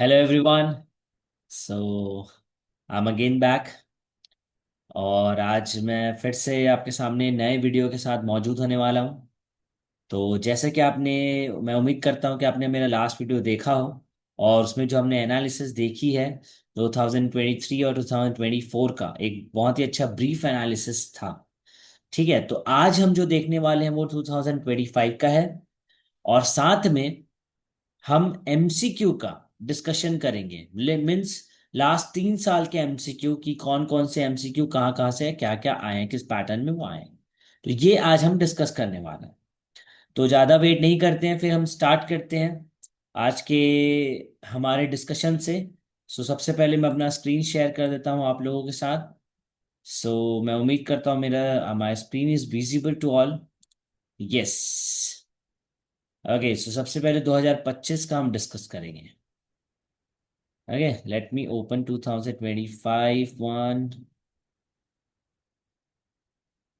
Hello everyone. So I am again back. और आज मैं फिर से आपके सामने नए वीडियो के साथ मौजूद होने वाला हूँ। तो जैसे कि आपने मैं उम्मीद करता हूँ कि आपने मेरा लास्ट वीडियो देखा हो। और उसमें जो हमने एनालिसिस देखी है 2023 और 2024 का एक बहुत ही अच्छा ब्रीफ एनालिसिस था। ठीक है, तो आज हम जो देखने वाले हैं वो 2025 का है। और साथ में हम एमसीक्यू का डिस्कशन करेंगे। मीन्स लास्ट 3 साल के एमसीक्यू की कौन कौन से एमसीक्यू कहाँ से क्या क्या आए हैं, किस पैटर्न में वो आए हैं। तो ये आज हम डिस्कस करने वाले हैं। तो ज़्यादा वेट नहीं करते हैं, फिर हम स्टार्ट करते हैं आज के हमारे डिस्कशन से। सबसे पहले मैं अपना स्क्रीन शेयर कर देता हूँ आप लोगों के साथ। मैं उम्मीद करता हूँ मेरा my screen is visible to all. Yes. Okay, सबसे पहले 2025 का हम डिस्कस करेंगे। Okay, let me open 2025 one.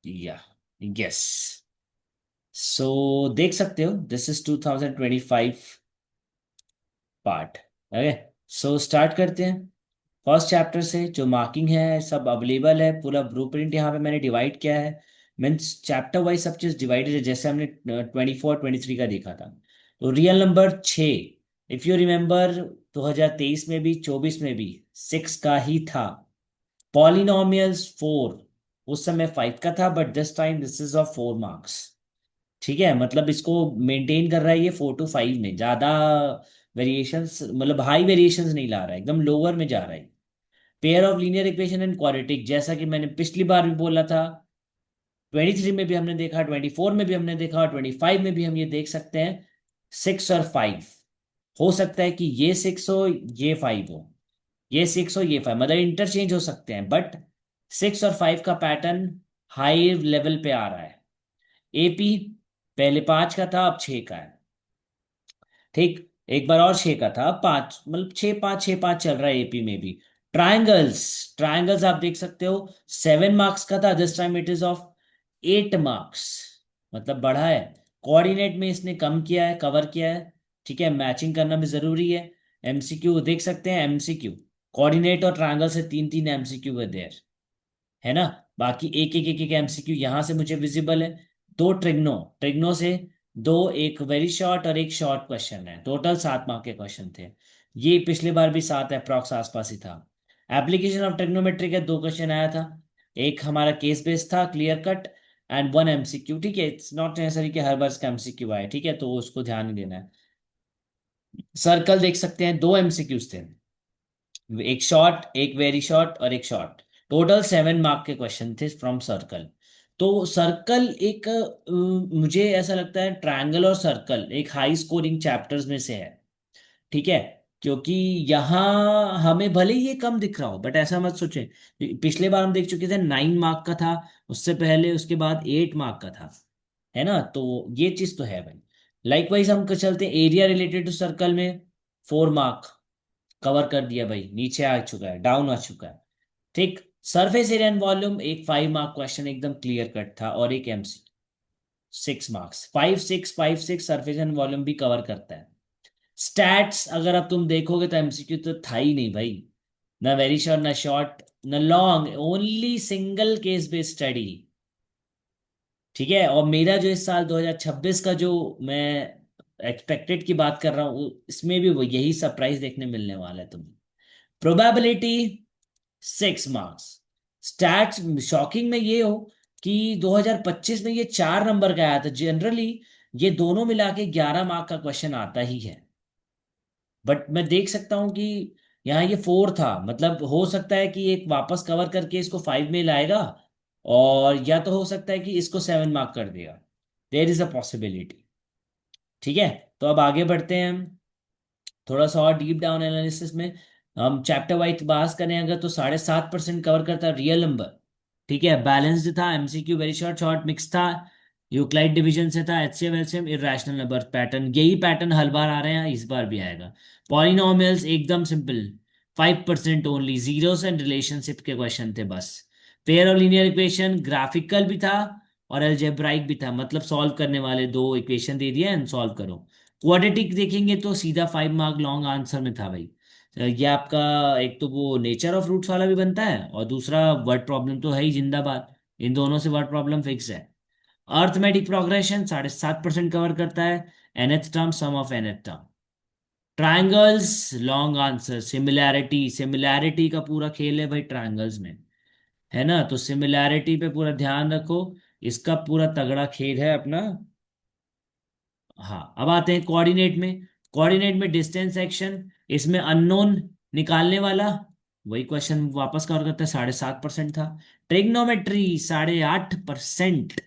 Yeah, yes. देख सकते हो this is 2025 part. Okay, start करते हैं। फर्स्ट चैप्टर से जो मार्किंग है सब अवेलेबल है, पूरा ब्लूप्रिंट यहाँ पे मैंने डिवाइड किया है। मीन्स चैप्टर वाइज सब चीज़ डिवाइडेड है, जैसे हमने 24 23 का देखा था। तो real number 6, if you remember 2023 में भी 24 में भी 6 का ही था। पॉलिनोमियल्स 4, उस समय 5 का था, but this time this is of 4 marks. ठीक है, मतलब इसको मेंटेन कर रहा है ये 4 to 5 में, ज्यादा वेरिएशंस मतलब हाई वेरिएशंस नहीं ला रहा है, एकदम लोअर में जा रहा है। Pair of linear equation and quadratic, जैसा कि मैंने पिछली बार भी बोला था, 23 में भी हमने देखा, 24 में भी हमने देखा, और 25 में भी हम ये देख सकते हैं। 6 और 5, हो सकता है कि ये 6 हो, ये 5 हो, ये 6 हो, ये 5, मतलब इंटरचेंज हो सकते हैं, बट 6 और 5 का पैटर्न हाई लेवल पे आ रहा है। एपी पहले 5 का था, अब 6 का है। ठीक, एक बार और 6 का था, अब 5, मतलब 6 5 6 5 चल रहा है एपी में भी। ट्राइंगल्स, ट्राइंगल्स आप देख सकते हो, 7 मार्क्स का था, this time it is of 8 marks, मतलब बढ़ा है। कोऑर्डिनेट में इसने कम किया है, कवर किया है। ठीक है, मैचिंग करना भी जरूरी है। एमसीक्यू देख सकते हैं, एमसीक्यू कोऑर्डिनेट और ट्रायंगल से 3 3 एमसीक्यू है देयर, है ना। बाकी एक एक एक एक एमसीक्यू यहां से मुझे विजिबल है। दो ट्रिग्नो, ट्रिग्नो से दो, एक वेरी शॉर्ट और एक शॉर्ट क्वेश्चन है, टोटल 7 मार्क के क्वेश्चन थे। ये पिछले बार भी 7 अप्रॉक्स आसपास ही था। एप्लीकेशन ऑफ ट्रिग्नोमेट्री के 2 क्वेश्चन आया था। एक हमारा केस बेस्ड था, क्लियर कट, एंड 1 एमसीक्यू। ठीक है, इट्स नॉट नेसेसरी कि हर बार इसका एमसीक्यू आए, ठीक है, तो उसको ध्यान नहीं देना है। सर्कल देख सकते हैं, 2 एमसीक्यूज थे, एक शॉर्ट, एक वेरी शॉर्ट और एक शॉर्ट। टोटल 7 मार्क के क्वेश्चन थे फ्रॉम सर्कल। तो सर्कल एक मुझे ऐसा लगता है ट्रायंगल और सर्कल एक हाई स्कोरिंग चैप्टर्स में से है। ठीक है, क्योंकि यहाँ हमें भले ही ये कम दिख रहा हो, बट ऐसा मत सोचें। पिछले बार हम देख चुके थे 9 मार्क का था, उससे पहले उसके बाद 8 मार्क का था, है ना। तो ये चीज तो है भाई। लाइकवाइज हम चलते हैं एरिया रिलेटेड टू सर्कल में। 4 मार्क कवर कर दिया भाई, नीचे आ चुका है, डाउन आ चुका है। ठीक, सरफेस एरिया एंड वॉल्यूम एक 5 मार्क क्वेश्चन एकदम क्लियर कट था, और एक MC 6 marks, 5 6 5 6 surface and volume भी कवर करता है। स्टैट्स अगर अब तुम देखोगे तो एमसीक्यू तो था ही नहीं भाई, ना वेरी शॉर्ट, ना शॉर्ट, ना long, only single case based study. ठीक है, और मेरा जो इस साल 2026 का जो मैं एक्सपेक्टेड की बात कर रहा हूँ, इसमें भी वो यही सरप्राइज देखने मिलने वाला है तुम्हें। Probability 6 marks. स्टैट्स शॉकिंग में ये हो कि 2025 में ये 4 नंबर का आया था। जनरली ये दोनों मिला के 11 मार्क का क्वेश्चन आता ही है, बट मैं देख सकता हूँ कि यहाँ ये 4 था, मतलब हो सकता है कि एक वापस कवर करके इसको 5 में लाएगा, और या तो हो सकता है कि इसको 7 मार्क कर देगा। There is a possibility. ठीक है, तो अब आगे बढ़ते हैं हम थोड़ा सा और डीप डाउन एनालिसिस में। हम चैप्टर वाइज बात करें अगर, तो 7.5% कवर करता है रियल नंबर। ठीक है, बैलेंस्ड था, MCQ very short, short mix था, यूक्लाइड डिवीजन से था, HCF LCM, irrational number pattern, यही पैटर्न हर बार आ रहे हैं, इस बार भी आएगा। पॉलिनोमियल्स एकदम simple, 5% only, zeros and relationship के क्वेश्चन थे बस। पेयर और लीनियर इक्वेशन ग्राफिकल भी था और अलजेब्राइक भी था, मतलब सॉल्व करने वाले, दो इक्वेशन दे दिया एंड सॉल्व करो। क्वाड्रेटिक देखेंगे तो सीधा 5 मार्क लॉन्ग आंसर में था भाई। ये आपका एक तो वो नेचर ऑफ रूट्स वाला भी बनता है, और दूसरा वर्ड प्रॉब्लम तो है ही जिंदाबाद। इन दोनों से वर्ड प्रॉब्लम फिक्स है। अर्थमेटिक प्रोग्रेशन 7.5% कवर करता है। nth term, sum of nth term. Triangles, long answer. Similarity, similarity का पूरा खेल है भाई ट्रायंगल्स में, है ना, तो सिमिलैरिटी पे पूरा ध्यान रखो। इसका पूरा तगड़ा खेल है अपना। हाँ, अब आते हैं कोऑर्डिनेट में। कोऑर्डिनेट में डिस्टेंस सेक्शन, इसमें अननोन निकालने वाला, वही क्वेश्चन वापस कवर करता है, 7.5% था। Trigonometry 8.5%।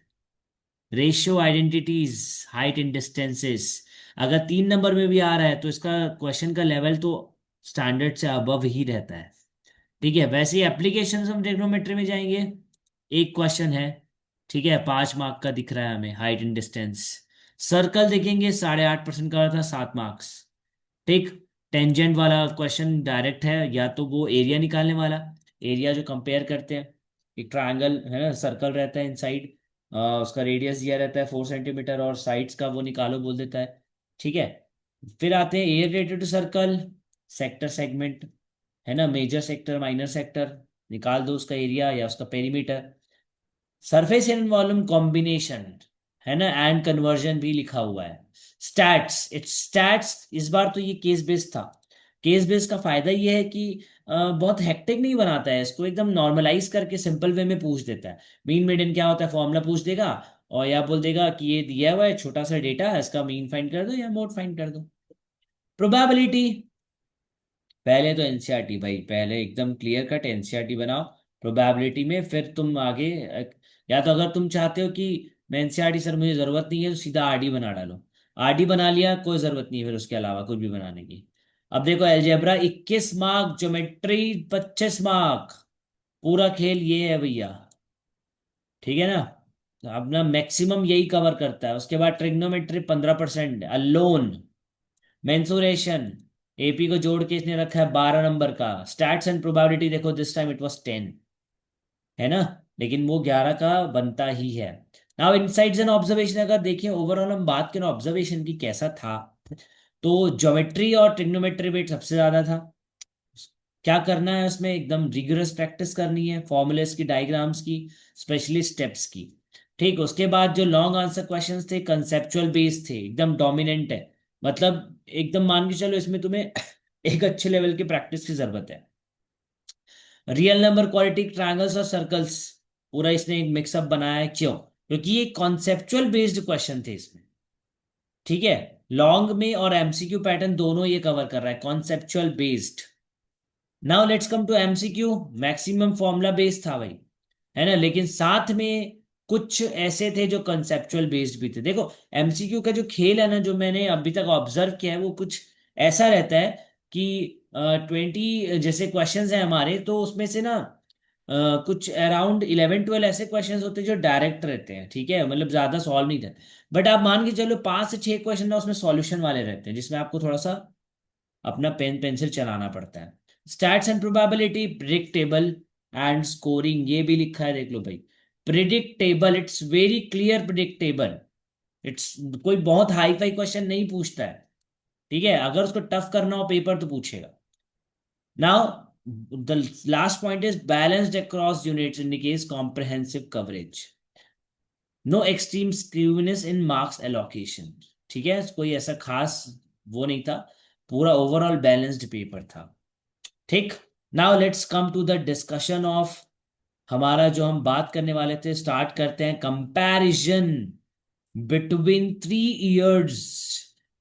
Ratio identities, height and distances, अगर 3 नंबर में भी आ रहा है तो इसका क्वेश्चन का लेवल तो स्टैंडर्ड से अबव ही रहता है। ठीक है, वैसे ही एप्लीकेशन हम ट्रिग्नोमेट्री में जाएंगे। एक क्वेश्चन है, ठीक है, 5 मार्क का दिख रहा है हमें, हाइट एंड डिस्टेंस। सर्कल देखेंगे, 8.5% का था, 7 मार्क्स। ठीक। टेंजेंट वाला क्वेश्चन डायरेक्ट है, या तो वो एरिया निकालने वाला, एरिया जो कंपेयर करते हैं, एक ट्रायंगल है ना, सर्कल रहता है इनसाइड, उसका रेडियस दिया रहता है 4 सेंटीमीटर, और साइड्स का वो निकालो बोल देता है। ठीक है। फिर आते हैं area related to circle, sector, segment, है ना, मेजर सेक्टर, माइनर सेक्टर, निकाल दो उसका एरिया या उसका perimeter. Surface and volume combination, है ना, एंड कन्वर्जन भी लिखा हुआ है। स्टैट्स, इट्स स्टैट्स, इस बार तो ये केस बेस्ड था। केस बेस्ड का फायदा ये है कि बहुत हेक्टिक नहीं बनाता है इसको, एकदम नॉर्मलाइज करके सिंपल वे में पूछ देता है। मीन मीडियन क्या होता है, फॉर्मूला पूछ देगा, और या बोल देगा कि ये दिया हुआ है छोटा सा डेटा है, इसका मीन फाइंड कर दो या मोड फाइंड कर दो। प्रोबेबिलिटी, पहले तो एनसीईआरटी भाई, पहले एकदम क्लियर कट एनसीईआरटी बनाओ प्रोबेबिलिटी में, फिर तुम आगे या तो अगर तुम चाहते हो कि मैं एनसीईआरटी सर मुझे जरूरत नहीं है, तो सीधा आरडी बना डालो। आरडी बना लिया, कोई जरूरत नहीं है फिर उसके अलावा कुछ भी बनाने की। अब देखो, अलजेब्रा 21 मार्क, ज्योमेट्री 25 मार्क, पूरा खेल ये है भैया। ठीक है ना, तो अपना मैक्सिमम यही कवर करता है। उसके बाद ट्रिग्नोमेट्री 15% अलोन। मेंसुरेशन, एपी को जोड़ के इसने रखा है 12 नंबर का। स्टैट्स एंड प्रोबेबिलिटी देखो, दिस टाइम इट वाज 10, है ना, लेकिन वो 11 का बनता ही है। नाउ इनसाइट्स एंड ऑब्जर्वेशन, अगर देखें ओवरऑल हम बात करें ऑब्जर्वेशन की कैसा था, तो ज्योमेट्री और ट्रिग्नोमेट्री वेट सबसे ज्यादा था। क्या करना है उसमें, एकदम रिगरस प्रैक्टिस करनी है, फॉर्मूलेस की, डायग्राम्स की, स्पेशली स्टेप्स की। ठीक, उसके बाद जो लॉन्ग आंसर क्वेश्चंस थे कंसेप्चुअल बेस्ड थे, एकदम डोमिनेंट है, मतलब एकदम मान के चलो इसमें तुम्हें एक अच्छे लेवल की प्रैक्टिस की जरूरत है। रियल नंबर, क्वाड्रेटिक, ट्रायंगल्स और सर्कल्स, पूरा इसने एक मिक्सअप बनाया है, क्यों, क्योंकि ये कॉन्सेप्चुअल बेस्ड क्वेश्चन थे इसमें। ठीक है, लॉन्ग में और एमसीक्यू पैटर्न दोनों ये कवर कर रहा है, conceptual based. Now let's come to MCQ. Maximum formula based था भाई, है ना, लेकिन साथ में कुछ ऐसे थे जो कंसेप्चुअल बेस्ड भी थे। देखो, एमसीक्यू का जो खेल है ना, जो मैंने अभी तक ऑब्जर्व किया है, वो कुछ ऐसा रहता है कि 20 जैसे क्वेश्चंस हैं हमारे, तो उसमें से ना कुछ अराउंड 11-12 ऐसे क्वेश्चंस होते हैं जो डायरेक्ट रहते हैं, ठीक है, मतलब ज्यादा सॉल्व नहीं रहते। बट आप मान के चलो 5 से 6 क्वेश्चन ना उसमें सॉल्यूशन वाले रहते हैं, जिसमें आपको थोड़ा सा अपना पेन पेंसिल चलाना पड़ता है। Stats and probability, predictable and scoring, ये भी लिखा है देख लो भाई। Predictable, it's very clear predictable. It's, कोई बहुत हाई फाई क्वेश्चन नहीं पूछता है। ठीक है, अगर उसको टफ करना हो पेपर तो पूछेगा। Now the last point is balanced across units indicates comprehensive coverage. No extreme skewness in marks allocation. ठीक है, कोई ऐसा खास वो नहीं था, पूरा ओवरऑल बैलेंस्ड पेपर था। ठीक। Now let's come to the discussion of, हमारा जो हम बात करने वाले थे, स्टार्ट करते हैं कंपैरिजन बिटवीन 3 इयर्स।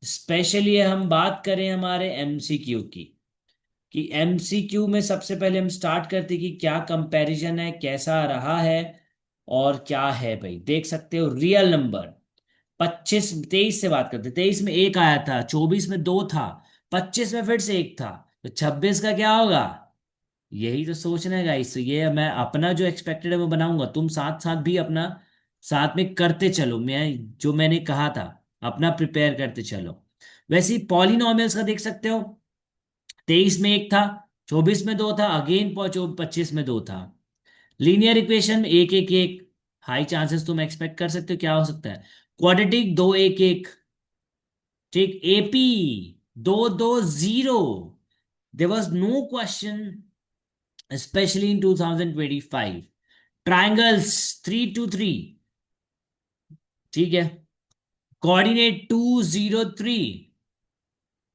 स्पेशली हम बात करें हमारे एमसीक्यू की, कि एमसीक्यू में सबसे पहले हम स्टार्ट करते कि क्या कंपैरिजन है, कैसा रहा है, और क्या है भाई। देख सकते हो रियल नंबर, 23 से बात करते, 23 में एक आया था, 24 में दो था, 25 में फिर से एक था, तो 26 का क्या होगा, यही तो सोचना है गाइस। तो ये मैं अपना जो एक्सपेक्टेड है वो बनाऊंगा, तुम साथ साथ भी अपना साथ में करते चलो, मैं जो मैंने कहा था अपना प्रिपेयर करते चलो। वैसे ही पॉलिनॉमियल्स का देख सकते हो, 23 में एक था, 24 में दो था, अगेन पहुंचो 25 में दो था। लीनियर इक्वेशन में एक एक एक, हाई चांसेस तुम एक्सपेक्ट कर सकते हो, क्या हो सकता है, क्वाड्रेटिक 2 1 1। ठीक, AP 2 2 0, there was no question, especially in 2025. Triangles 3 to 3, ठीक है, कोऑर्डिनेट 2 0 3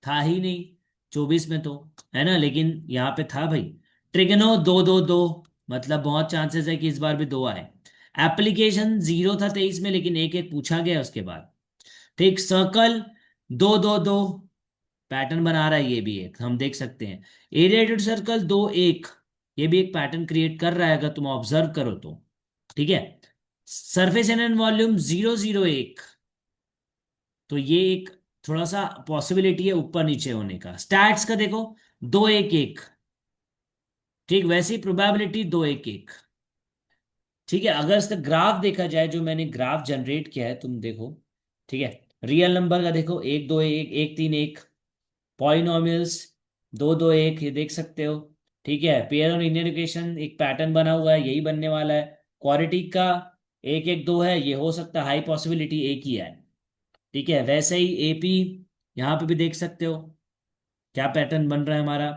था ही नहीं 24 में तो, है ना, लेकिन यहाँ पे था भाई। ट्रिगनो 2 2 2, मतलब बहुत चांसेस है कि इस बार भी दो आए। एप्लीकेशन 0 था 23 में, लेकिन एक एक पूछा गया उसके बाद। ठीक, सर्कल 2 2 2, पैटर्न बना रहा है, ये भी एक हम देख सकते हैं। एरिएटेड सर्कल 2 1, ये भी एक पैटर्न क्रिएट कर रहा है अगर तुम ऑब्जर्व करो तो। ठीक है, सरफेस एंड वॉल्यूम 0 0 1, तो ये एक थोड़ा सा पॉसिबिलिटी है ऊपर नीचे होने का। स्टैट्स का देखो 2 1 1, ठीक, वैसी प्रोबेबिलिटी 2 1 1। ठीक है, अगर इसका ग्राफ देखा जाए, जो मैंने ग्राफ जनरेट किया है तुम देखो, ठीक है, रियल नंबर का देखो 1 2 1 1 3 1, पॉलिनोमियल्स 2 2 1, ये देख सकते हो। ठीक है, पेयर और लीनियर इक्वेशन एक पैटर्न बना हुआ है, यही बनने वाला है। क्वाड्रेटिक का 1 1 2 है, ये हो सकता है, हाई पॉसिबिलिटी एक ही है। ठीक है, वैसे ही एपी यहाँ पे भी देख सकते हो क्या पैटर्न बन रहा है हमारा।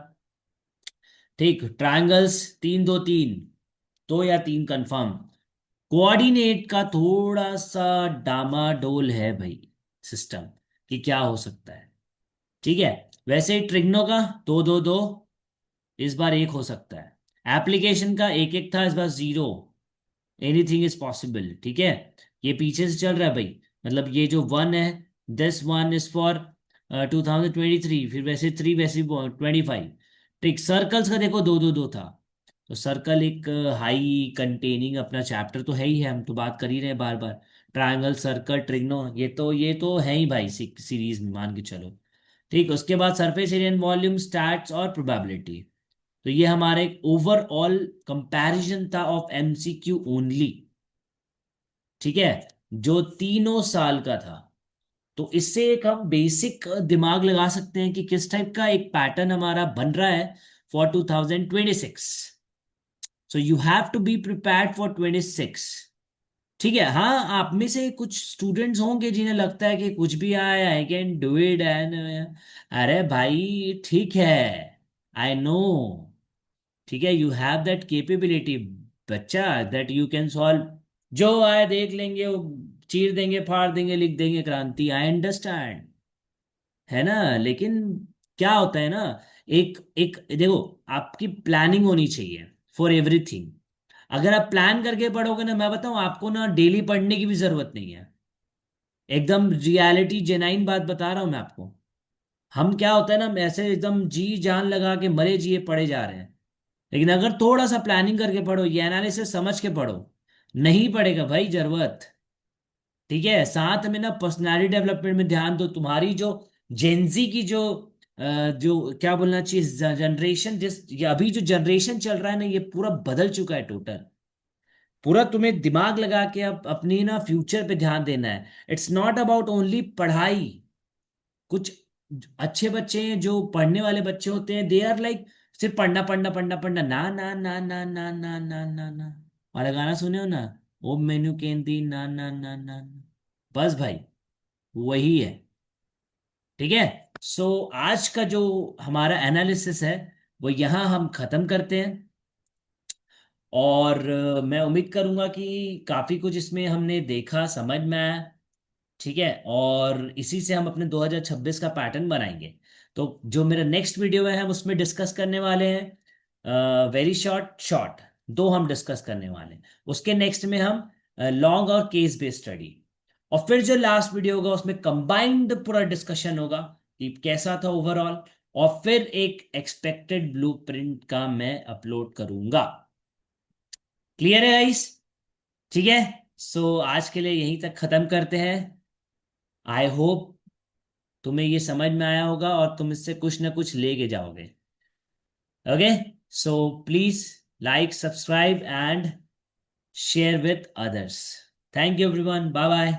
ठीक, ट्रायंगल्स 3 2 3, 2 या 3 कंफर्म। कोऑर्डिनेट का थोड़ा सा डामाडोल है भाई सिस्टम, कि क्या हो सकता है। ठीक है, वैसे ही ट्रिग्नो का 2 2 2, इस बार एक हो सकता है। एप्लीकेशन का 1 1 था, इस बार 0, एनीथिंग इज पॉसिबल। ठीक है, ये पीछे से चल रहा है भाई, मतलब ये जो 1 है, दिस 1 इज फॉर 2023, फिर वैसे 3, वैसे 25। ठीक, सर्कल्स का देखो 2 2 2 था, तो सर्कल एक हाई कंटेनिंग अपना चैप्टर तो है ही है, हम तो बात कर ही रहे हैं बार बार। ट्रायंगल, सर्कल, ट्रिग्नो, ये तो है ही भाई सीरीज में, मान के चलो। ठीक, उसके बाद सरफेस एरिया, वॉल्यूम, स्टैट्स और प्रोबेबिलिटी। तो ये हमारा एक ओवरऑल कंपैरिजन था ऑफ एमसीक्यू ओनली। ठीक है, जो तीनों साल का था। तो इससे एक हम बेसिक दिमाग लगा सकते हैं कि किस टाइप का एक पैटर्न हमारा बन रहा है for 2026। So you have to be prepared for 26। ठीक है, हाँ, आप में से कुछ स्टूडेंट्स होंगे जिन्हें लगता है कि कुछ भी आए, I can do it and, अरे भाई ठीक है, आई नो, ठीक है, यू हैव दैट केपेबिलिटी बच्चा, दैट यू कैन सॉल्व, जो आए देख लेंगे, वो चीर देंगे, फाड़ देंगे, लिख देंगे क्रांति, आई अंडरस्टैंड, है ना। लेकिन क्या होता है ना, एक एक देखो, आपकी प्लानिंग होनी चाहिए फॉर एवरीथिंग। अगर आप प्लान करके पढ़ोगे ना, मैं बताऊं आपको ना, डेली पढ़ने की भी जरूरत नहीं है। एकदम रियलिटी जेन्युइन बात बता रहा हूं मैं आपको। हम क्या होता है ना, ऐसे एकदम जी जान लगा के मरे जिए पढ़े जा रहे हैं। लेकिन अगर थोड़ा सा प्लानिंग करके पढ़ो, ये एनालिसिस समझ के पढ़ो, नहीं पड़ेगा भाई जरूरत। ठीक है, साथ में ना पर्सनालिटी डेवलपमेंट में ध्यान दो। तुम्हारी जो जेंजी की जो जो क्या बोलना चाहिए, जनरेशन, जिस ये अभी जो जनरेशन चल रहा है ना, ये पूरा बदल चुका है टोटल। पूरा तुम्हें दिमाग लगा के अब अपनी ना फ्यूचर पे ध्यान देना है। इट्स नॉट अबाउट ओनली पढ़ाई। कुछ अच्छे बच्चे हैं, जो पढ़ने वाले बच्चे होते हैं, दे आर लाइक सिर्फ पढ़ना पढ़ना पढ़ना पढ़ना, ना ना ना ना ना ना ना ना ना, वाला गाना सुने हो ना, ओ मेनू केंदी ना ना ना ना ना। बस भाई, वही है। ठीक है, सो आज का जो हमारा एनालिसिस है, वो यहाँ हम खत्म करते हैं। और मैं उम्मीद करूंगा कि काफी कुछ इसमें हमने देखा, समझ में आया। ठीक है, और इसी से हम अपने 2026 का पैटर्न बनाएंगे। तो जो मेरा नेक्स्ट वीडियो है, हम उसमें डिस्कस करने वाले हैं वेरी शॉर्ट शॉर्ट, दो हम डिस्कस करने वाले हैं। उसके नेक्स्ट में हम लॉन्ग और केस बेस्ड स्टडी। और फिर जो लास्ट वीडियो होगा, उसमें कंबाइंड पूरा डिस्कशन होगा कि कैसा था ओवरऑल। और फिर एक एक्सपेक्टेड ब्लूप्रिंट का मैं अपलोड करूंगा। क्लियर है गाइस? ठीक है, सो आज के लिए यहीं तक खत्म करते हैं। आई होप तुम्हें ये समझ में आया होगा और तुम इससे कुछ ना कुछ लेके जाओगे। Okay, so please like, subscribe and share with others. Thank you everyone, bye bye.